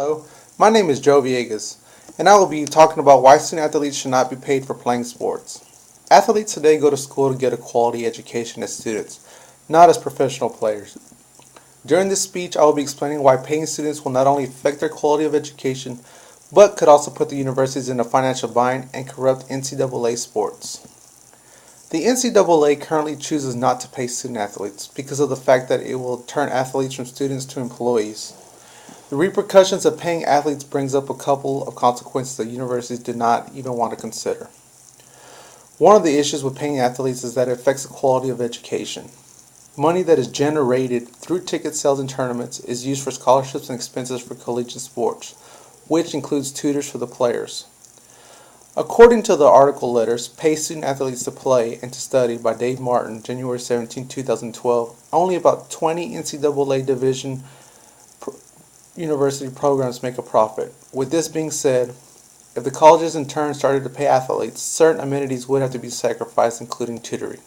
Hello, my name is Joe Villegas, and I will be talking about why student athletes should not be paid for playing sports. Athletes today go to school to get a quality education as students, not as professional players. During this speech, I will be explaining why paying students will not only affect their quality of education, but could also put the universities in a financial bind and corrupt NCAA sports. The NCAA currently chooses not to pay student athletes because of the fact that it will turn athletes from students to employees. The repercussions of paying athletes brings up a couple of consequences that universities do not even want to consider. One of the issues with paying athletes is that it affects the quality of education. Money that is generated through ticket sales and tournaments is used for scholarships and expenses for collegiate sports, which includes tutors for the players. According to the article Letters, Pay Student Athletes to Play and to Study by Dave Martin, January 17, 2012, only about 20 NCAA Division university programs make a profit. With this being said, if the colleges in turn started to pay athletes, certain amenities would have to be sacrificed, including tutoring.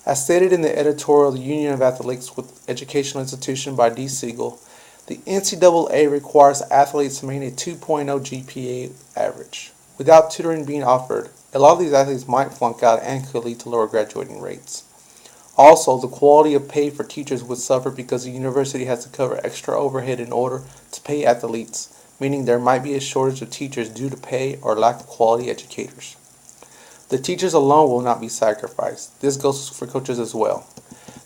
As stated in the editorial The Union of Athletics with Educational Institution by D. Siegel, the NCAA requires athletes to maintain a 2.0 GPA average. Without tutoring being offered, a lot of these athletes might flunk out and could lead to lower graduating rates. Also, the quality of pay for teachers would suffer because the university has to cover extra overhead in order to pay athletes, meaning there might be a shortage of teachers due to pay or lack of quality educators. The teachers alone will not be sacrificed. This goes for coaches as well.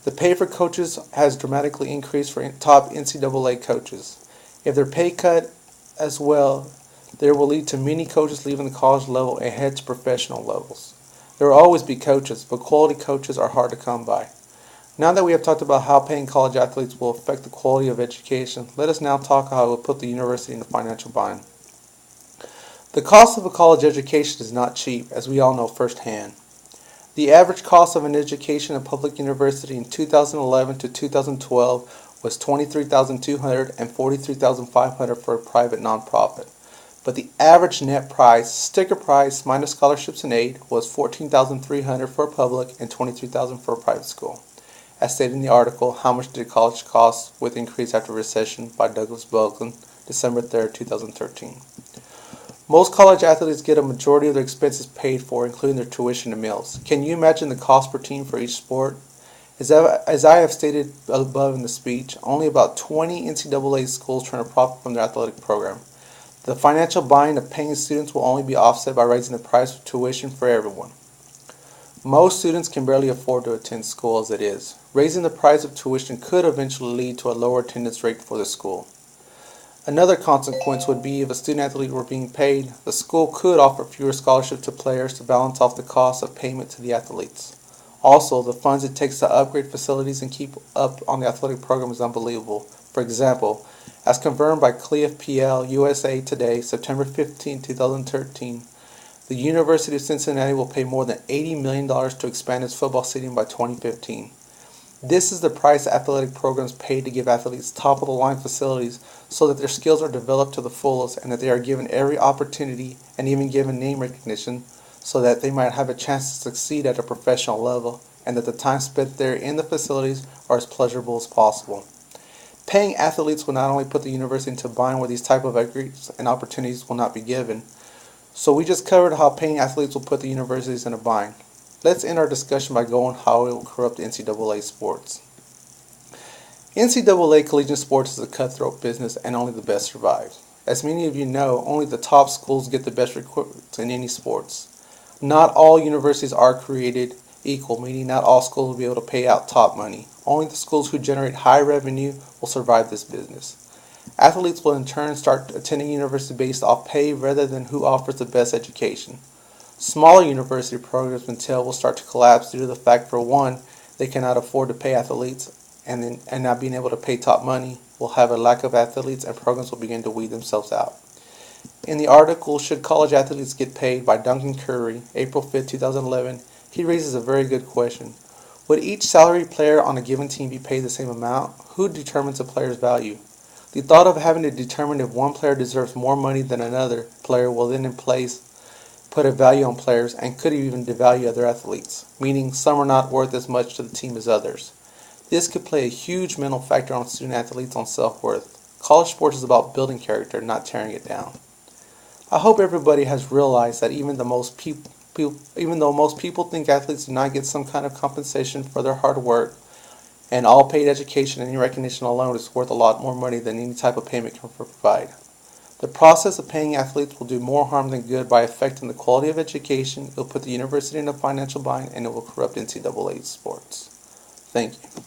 The pay for coaches has dramatically increased for top NCAA coaches. If their pay cut as well, there will lead to many coaches leaving the college level and head to professional levels. There will always be coaches, but quality coaches are hard to come by. Now that we have talked about how paying college athletes will affect the quality of education, let us now talk how it will put the university in a financial bind. The cost of a college education is not cheap, as we all know firsthand. The average cost of an education in a public university in 2011 to 2012 was $23,200 and $43,500 for a private nonprofit. But the average net price, sticker price minus scholarships and aid, was $14,300 for a public and $23,000 for a private school. As stated in the article, How Much Did College Cost with Increase After Recession by Douglas Belkin, December 3, 2013. Most college athletes get a majority of their expenses paid for, including their tuition and meals. Can you imagine the cost per team for each sport? As I have stated above in the speech, only about 20 NCAA schools turn a profit from their athletic program. The financial bind of paying students will only be offset by raising the price of tuition for everyone. Most students can barely afford to attend school as it is. Raising the price of tuition could eventually lead to a lower attendance rate for the school. Another consequence would be if a student athlete were being paid, the school could offer fewer scholarships to players to balance off the cost of payment to the athletes. Also, the funds it takes to upgrade facilities and keep up on the athletic program is unbelievable. For example, as confirmed by CLEAF-PL USA Today, September 15, 2013, the University of Cincinnati will pay more than $80 million to expand its football stadium by 2015. This is the price athletic programs pay to give athletes top-of-the-line facilities so that their skills are developed to the fullest and that they are given every opportunity and even given name recognition so that they might have a chance to succeed at a professional level and that the time spent there in the facilities are as pleasurable as possible. Paying athletes will not only put the university into a bind where these type of upgrades and opportunities will not be given. So we just covered how paying athletes will put the universities in a bind. Let's end our discussion by going how it will corrupt NCAA sports. NCAA collegiate sports is a cutthroat business and only the best survive. As many of you know, only the top schools get the best recruits in any sports. Not all universities are created equal, meaning not all schools will be able to pay out top money. Only the schools who generate high revenue will survive this business. Athletes will in turn start attending university based off pay rather than who offers the best education. Smaller university programs will start to collapse due to the fact, for one, they cannot afford to pay athletes, and not being able to pay top money will have a lack of athletes and programs will begin to weed themselves out. In the article, Should College Athletes Get Paid by Duncan Curry, April 5, 2011, he raises a very good question. Would each salaried player on a given team be paid the same amount? Who determines a player's value? The thought of having to determine if one player deserves more money than another player will then in place put a value on players and could even devalue other athletes, meaning some are not worth as much to the team as others. This could play a huge mental factor on student athletes on self-worth. College sports is about building character, not tearing it down. I hope everybody has realized that even though most people think athletes do not get some kind of compensation for their hard work, and all paid education and recognition alone is worth a lot more money than any type of payment can provide. The process of paying athletes will do more harm than good by affecting the quality of education. It will put the university in a financial bind, and it will corrupt NCAA sports. Thank you.